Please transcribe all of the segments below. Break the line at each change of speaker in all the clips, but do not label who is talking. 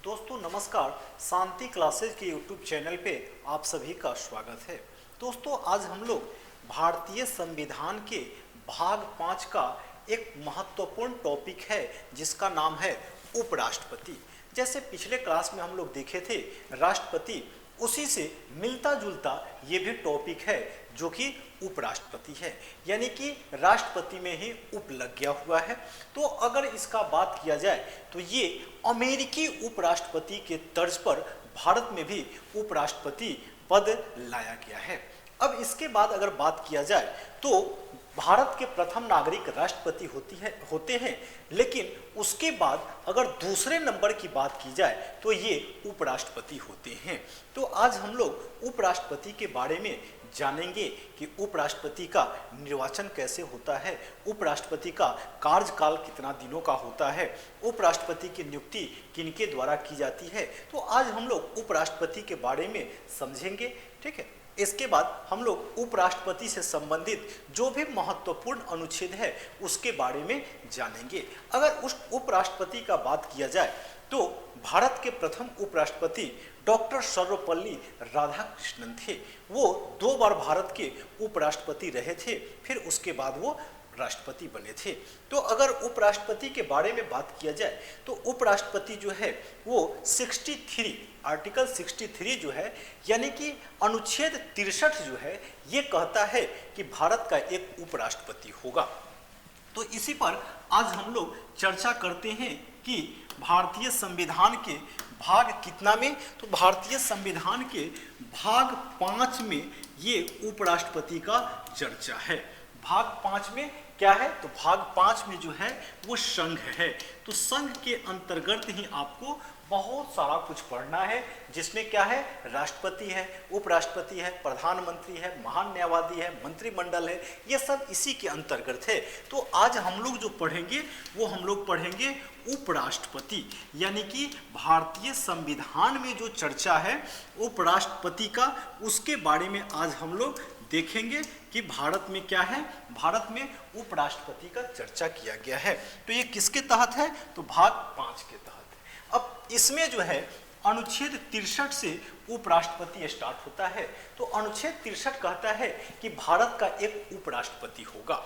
दोस्तों नमस्कार। शांति क्लासेज के यूट्यूब चैनल पे आप सभी का स्वागत है। दोस्तों आज हम लोग भारतीय संविधान के भाग 5 का एक महत्वपूर्ण टॉपिक है जिसका नाम है उपराष्ट्रपति। जैसे पिछले क्लास में हम लोग देखे थे राष्ट्रपति, उसी से मिलता जुलता ये भी टॉपिक है जो कि उपराष्ट्रपति है, यानी कि राष्ट्रपति में ही उप लग गया हुआ है। तो अगर इसका बात किया जाए तो ये अमेरिकी उपराष्ट्रपति के तर्ज पर भारत में भी उपराष्ट्रपति पद लाया गया है। अब इसके बाद अगर बात किया जाए तो भारत के प्रथम नागरिक राष्ट्रपति होते हैं, लेकिन उसके बाद अगर दूसरे नंबर की बात की जाए तो ये उपराष्ट्रपति होते हैं। तो आज हम लोग उपराष्ट्रपति के बारे में जानेंगे कि उपराष्ट्रपति का निर्वाचन कैसे होता है, उपराष्ट्रपति का कार्यकाल कितना दिनों का होता है, उपराष्ट्रपति की नियुक्ति किनके द्वारा की जाती है। तो आज हम लोग उपराष्ट्रपति के बारे में समझेंगे, ठीक है। इसके बाद हम लोग उपराष्ट्रपति से संबंधित जो भी महत्वपूर्ण अनुच्छेद है उसके बारे में जानेंगे। अगर उस उपराष्ट्रपति का बात किया जाए तो भारत के प्रथम उपराष्ट्रपति डॉक्टर सर्वपल्ली राधाकृष्णन थे। वो 2 बार भारत के उपराष्ट्रपति रहे थे, फिर उसके बाद वो राष्ट्रपति बने थे। तो अगर उपराष्ट्रपति के बारे में बात किया जाए तो उपराष्ट्रपति जो है वो 63 आर्टिकल 63 जो है, यानी कि अनुच्छेद 63 जो है, ये कहता है कि भारत का एक उपराष्ट्रपति होगा। तो इसी पर आज हम लोग चर्चा करते हैं कि भारतीय संविधान के भाग कितना में, तो भारतीय संविधान के भाग 5 में ये उपराष्ट्रपति का चर्चा है। भाग 5 में क्या है, तो भाग 5 में जो है वो संघ है। तो संघ के अंतर्गत ही आपको बहुत सारा कुछ पढ़ना है, जिसमें क्या है, राष्ट्रपति है, उपराष्ट्रपति है, प्रधानमंत्री है, महान न्यायवादी है, मंत्रिमंडल है, ये सब इसी के अंतर्गत है। तो आज हम लोग जो पढ़ेंगे वो हम लोग पढ़ेंगे उपराष्ट्रपति, यानी कि भारतीय संविधान में जो चर्चा है उपराष्ट्रपति का, उसके बारे में आज हम लोग देखेंगे कि भारत में क्या है, भारत में उपराष्ट्रपति का चर्चा किया गया है। तो ये किसके तहत है, तो भाग 5 के तहत। अब इसमें जो है अनुच्छेद 63 से उपराष्ट्रपति स्टार्ट होता है। तो अनुच्छेद 63 कहता है कि भारत का एक उपराष्ट्रपति होगा,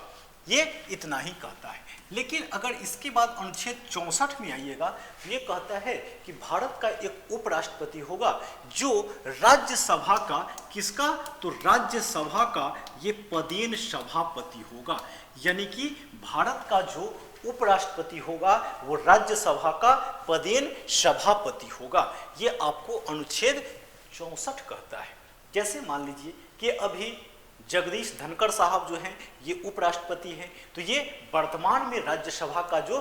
ये इतना ही कहता है। लेकिन अगर इसके बाद अनुच्छेद 64 में आइएगा तो ये कहता है कि भारत का एक उपराष्ट्रपति होगा जो राज्यसभा का, किसका, तो राज्यसभा का ये पदेन सभापति होगा, यानी कि भारत का जो उपराष्ट्रपति होगा वो राज्यसभा का पदेन सभापति होगा। ये आपको अनुच्छेद 64 कहता है। जैसे मान लीजिए कि अभी जगदीश धनखड़ साहब जो हैं ये उपराष्ट्रपति हैं, तो ये वर्तमान में राज्यसभा का जो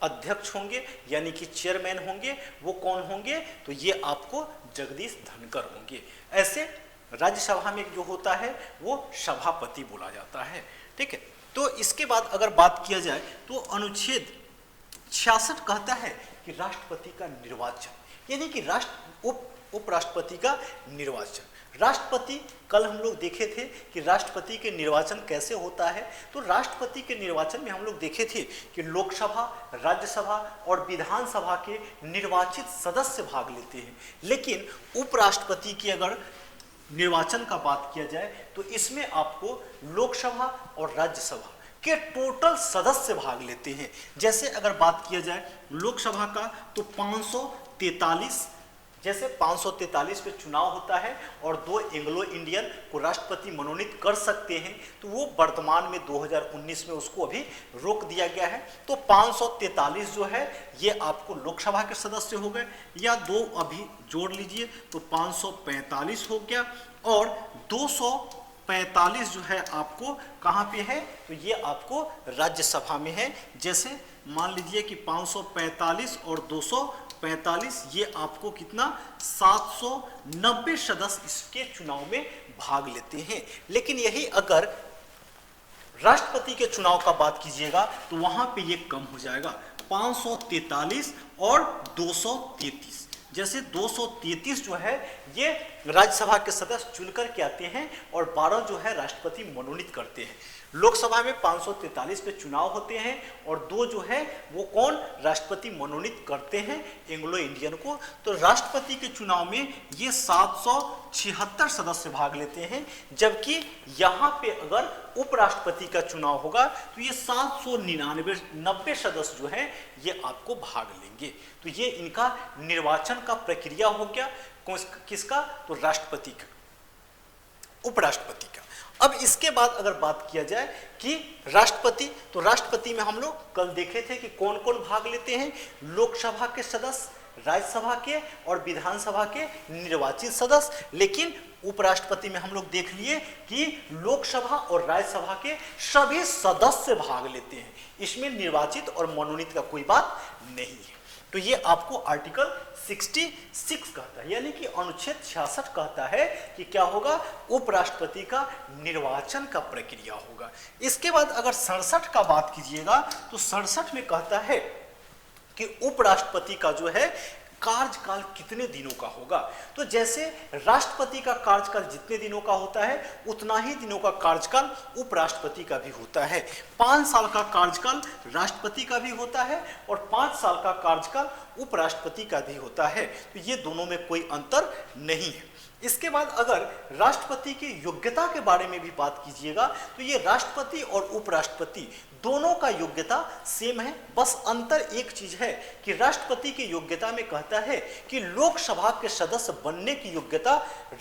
अध्यक्ष होंगे यानी कि चेयरमैन होंगे, वो कौन होंगे, तो ये आपको जगदीश धनखड़ होंगे। ऐसे राज्यसभा में जो होता है वो सभापति बोला जाता है, ठीक है। तो इसके बाद अगर बात किया जाए तो अनुच्छेद 66 कहता है कि राष्ट्रपति का निर्वाचन, यानी कि उपराष्ट्रपति का निर्वाचन। राष्ट्रपति, कल हम लोग देखे थे कि राष्ट्रपति के निर्वाचन कैसे होता है। तो राष्ट्रपति के निर्वाचन में हम लोग देखे थे कि लोकसभा, राज्यसभा और विधानसभा के निर्वाचित सदस्य भाग लेते हैं। लेकिन उपराष्ट्रपति की अगर निर्वाचन का बात किया जाए तो इसमें आपको लोकसभा और राज्यसभा के टोटल सदस्य भाग लेते हैं। जैसे अगर बात किया जाए लोकसभा का तो 543, जैसे 543 पे चुनाव होता है और 2 एंग्लो इंडियन को राष्ट्रपति मनोनीत कर सकते हैं, तो वो वर्तमान में 2019 में उसको अभी रोक दिया गया है। तो 543 जो है ये आपको लोकसभा के सदस्य हो गए, या 2 अभी जोड़ लीजिए तो 545 हो गया, और 245 जो है आपको कहाँ पे है, तो ये आपको राज्यसभा में है। जैसे मान लीजिए कि 545 और 245 ये आपको कितना 790 सदस्य इसके चुनाव में भाग लेते हैं। लेकिन यही अगर राष्ट्रपति के चुनाव का बात कीजिएगा तो वहां पे ये कम हो जाएगा, 543 और 233। जैसे 233 जो है ये राज्यसभा के सदस्य चुनकर के आते हैं और 12 जो है राष्ट्रपति मनोनीत करते हैं। लोकसभा में 543 पे चुनाव होते हैं और 2 जो है वो कौन राष्ट्रपति मनोनीत करते हैं एंग्लो इंडियन को। तो राष्ट्रपति के चुनाव में ये 776 सदस्य भाग लेते हैं, जबकि यहाँ पे अगर उपराष्ट्रपति का चुनाव होगा तो ये 799 सदस्य जो है ये आपको भाग लेंगे। तो ये इनका निर्वाचन का प्रक्रिया हो गया किसका, तो राष्ट्रपति का, उपराष्ट्रपति का। अब इसके बाद अगर बात किया जाए कि राष्ट्रपति, तो राष्ट्रपति में हम लोग कल देखे थे कि कौन कौन भाग लेते हैं, लोकसभा के सदस्य, राज्यसभा के और विधानसभा के निर्वाचित सदस्य। लेकिन उपराष्ट्रपति में हम लोग देख लिए कि लोकसभा और राज्यसभा के सभी सदस्य भाग लेते हैं, इसमें निर्वाचित और मनोनीत का कोई बात नहीं है। तो ये आपको आर्टिकल 66 कहता है, यानी कि अनुच्छेद 66 कहता है कि क्या होगा, उपराष्ट्रपति का निर्वाचन का प्रक्रिया होगा। इसके बाद अगर 67 का बात कीजिएगा तो 67 में कहता है कि उपराष्ट्रपति का जो है कार्यकाल कितने दिनों का होगा। तो जैसे राष्ट्रपति का कार्यकाल जितने दिनों का होता है उतना ही दिनों का कार्यकाल उपराष्ट्रपति का भी होता है। 5 साल का कार्यकाल राष्ट्रपति का भी होता है और 5 साल का कार्यकाल उपराष्ट्रपति का भी होता है। तो ये दोनों में कोई अंतर नहीं है। इसके बाद अगर राष्ट्रपति की योग्यता के बारे में भी बात कीजिएगा तो ये राष्ट्रपति और उपराष्ट्रपति दोनों का योग्यता सेम है, बस अंतर एक चीज है कि राष्ट्रपति की योग्यता में कहता है कि लोकसभा के सदस्य बनने की योग्यता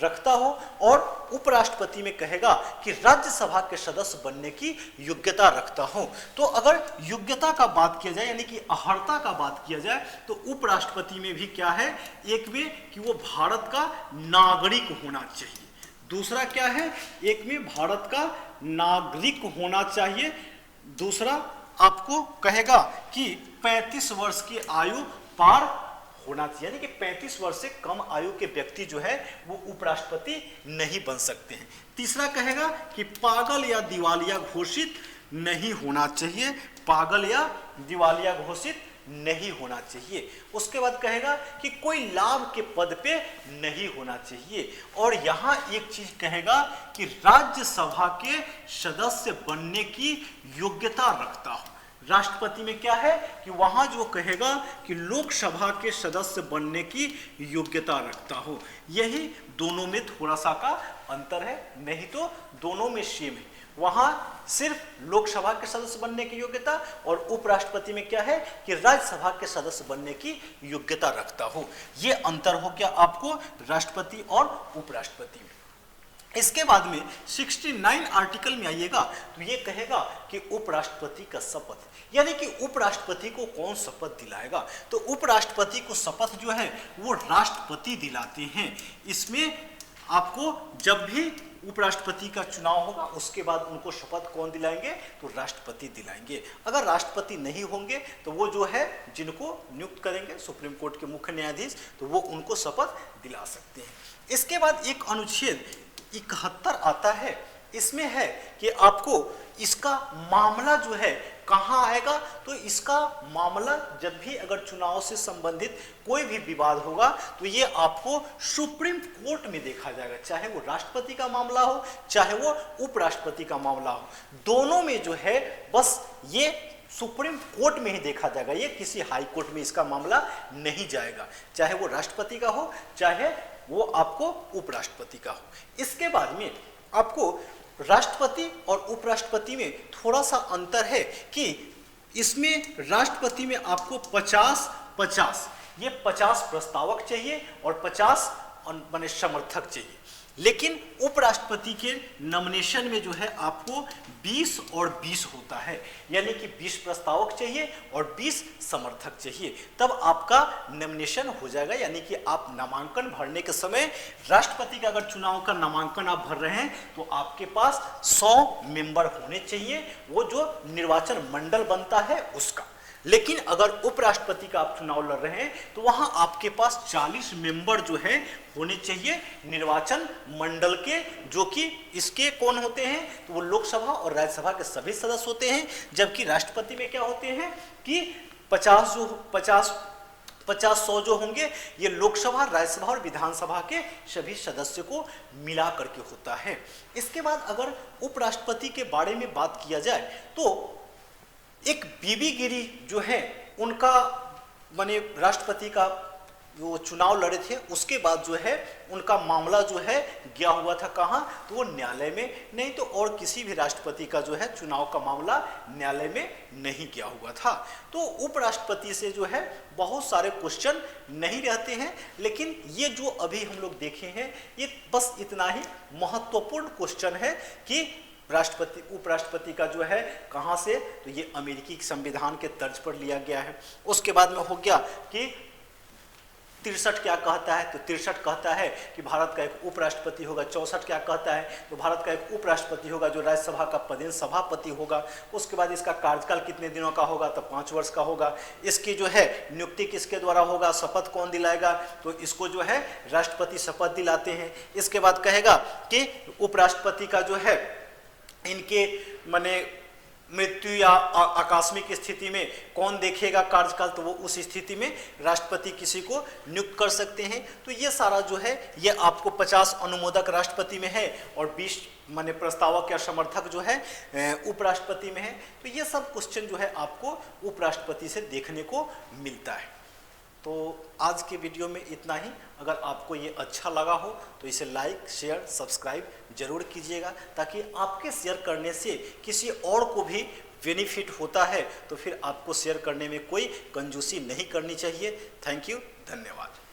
रखता हो और उपराष्ट्रपति में कहेगा कि राज्यसभा के सदस्य बनने की योग्यता रखता हो। तो अगर योग्यता का बात किया जाए यानी कि अर्हता का बात किया जाए तो उपराष्ट्रपति में भी क्या है, एक में कि वो भारत का नागरिक होना चाहिए, दूसरा क्या है, एक में भारत का नागरिक होना चाहिए, दूसरा आपको कहेगा कि 35 वर्ष की आयु पार होना चाहिए, यानी कि 35 वर्ष से कम आयु के व्यक्ति जो है वो उपराष्ट्रपति नहीं बन सकते हैं। तीसरा कहेगा कि पागल या दिवालिया घोषित नहीं होना चाहिए, पागल या दिवालिया घोषित नहीं होना चाहिए। उसके बाद कहेगा कि कोई लाभ के पद पे नहीं होना चाहिए। और यहाँ एक चीज कहेगा कि राज्यसभा के सदस्य बनने की योग्यता रखता हो। राष्ट्रपति में क्या है कि वहां जो कहेगा कि लोकसभा के सदस्य बनने की योग्यता रखता हो। यही दोनों में थोड़ा सा का अंतर है, नहीं तो दोनों में सेम है। वहां सिर्फ लोकसभा के सदस्य बनने की योग्यता और उपराष्ट्रपति में क्या है कि राज्यसभा के सदस्य बनने की योग्यता रखता हो। यह अंतर हो गया आपको राष्ट्रपति और उपराष्ट्रपति में। इसके बाद में 69 आर्टिकल में आइएगा तो ये कहेगा कि उपराष्ट्रपति का शपथ, यानी कि उपराष्ट्रपति को कौन शपथ दिलाएगा। तो उपराष्ट्रपति को शपथ जो है वो राष्ट्रपति दिलाते हैं। इसमें आपको जब भी उपराष्ट्रपति का चुनाव होगा उसके बाद उनको शपथ कौन दिलाएंगे, तो राष्ट्रपति दिलाएंगे। अगर राष्ट्रपति नहीं होंगे तो वो जो है जिनको नियुक्त करेंगे सुप्रीम कोर्ट के मुख्य न्यायाधीश, तो वो उनको शपथ दिला सकते हैं। इसके बाद एक अनुच्छेद 71 आता है, इसमें है कि आपको इसका मामला जो है कहाँ आएगा, तो इसका मामला जब भी अगर चुनाव से संबंधित कोई भी विवाद होगा तो ये आपको सुप्रीम कोर्ट में देखा जाएगा, चाहे वो राष्ट्रपति का मामला हो चाहे वो उपराष्ट्रपति का मामला हो, दोनों में जो है बस ये सुप्रीम कोर्ट में ही देखा जाएगा। ये किसी हाई कोर्ट में इसका मामला नहीं जाएगा, चाहे वो राष्ट्रपति का हो चाहे वो आपको उपराष्ट्रपति का हो। इसके बाद में आपको राष्ट्रपति और उपराष्ट्रपति में थोड़ा सा अंतर है कि इसमें राष्ट्रपति में आपको 50-50 ये 50 प्रस्तावक चाहिए और 50 माने समर्थक चाहिए, लेकिन उपराष्ट्रपति के नॉमिनेशन में जो है आपको 20 और 20 होता है, यानी कि 20 प्रस्तावक चाहिए और 20 समर्थक चाहिए, तब आपका नॉमिनेशन हो जाएगा। यानी कि आप नामांकन भरने के समय राष्ट्रपति का अगर चुनाव का नामांकन आप भर रहे हैं तो आपके पास 100 मेंबर होने चाहिए, वो जो निर्वाचन मंडल बनता है उसका। लेकिन अगर उपराष्ट्रपति का आप चुनाव लड़ रहे हैं तो वहां आपके पास 40 मेंबर जो है होने चाहिए निर्वाचन मंडल के, जो कि इसके कौन होते हैं, तो वो लोकसभा और राज्यसभा के सभी सदस्य होते हैं। जबकि राष्ट्रपति में क्या होते हैं कि 50 50-100 जो होंगे ये लोकसभा, राज्यसभा और विधानसभा के सभी सदस्य को मिला करके होता है। इसके बाद अगर उपराष्ट्रपति के बारे में बात किया जाए तो एक बीबी गिरी जो है उनका माने राष्ट्रपति का वो चुनाव लड़े थे, उसके बाद जो है उनका मामला जो है गया हुआ था कहाँ, तो वो न्यायालय में, नहीं तो और किसी भी राष्ट्रपति का जो है चुनाव का मामला न्यायालय में नहीं गया हुआ था। तो उपराष्ट्रपति से जो है बहुत सारे क्वेश्चन नहीं रहते हैं, लेकिन ये जो अभी हम लोग देखे हैं ये बस इतना ही महत्वपूर्ण क्वेश्चन है कि राष्ट्रपति उपराष्ट्रपति का जो है कहाँ से, तो ये अमेरिकी संविधान के तर्ज पर लिया गया है। उसके बाद में हो गया कि 63 क्या कहता है, तो 63 कहता है कि भारत का एक उपराष्ट्रपति होगा। 64 क्या कहता है, तो भारत का एक उपराष्ट्रपति होगा जो राज्यसभा का पदेन सभापति होगा। उसके बाद इसका कार्यकाल कितने दिनों का होगा, तो 5 वर्ष का होगा। इसकी जो है नियुक्ति किसके द्वारा होगा, शपथ कौन दिलाएगा, तो इसको जो है राष्ट्रपति शपथ दिलाते हैं। इसके बाद कहेगा कि उपराष्ट्रपति का जो है इनके माने मृत्यु या आकस्मिक स्थिति में कौन देखेगा कार्यकाल, तो वो उस स्थिति में राष्ट्रपति किसी को नियुक्त कर सकते हैं। तो ये सारा जो है ये आपको 50 अनुमोदक राष्ट्रपति में है और 20 माने प्रस्तावक या समर्थक जो है उपराष्ट्रपति में है। तो ये सब क्वेश्चन जो है आपको उपराष्ट्रपति से देखने को मिलता है। तो आज के वीडियो में इतना ही। अगर आपको ये अच्छा लगा हो तो इसे लाइक, शेयर, सब्सक्राइब जरूर कीजिएगा, ताकि आपके शेयर करने से किसी और को भी बेनिफिट होता है, तो फिर आपको शेयर करने में कोई कंजूसी नहीं करनी चाहिए। थैंक यू, धन्यवाद।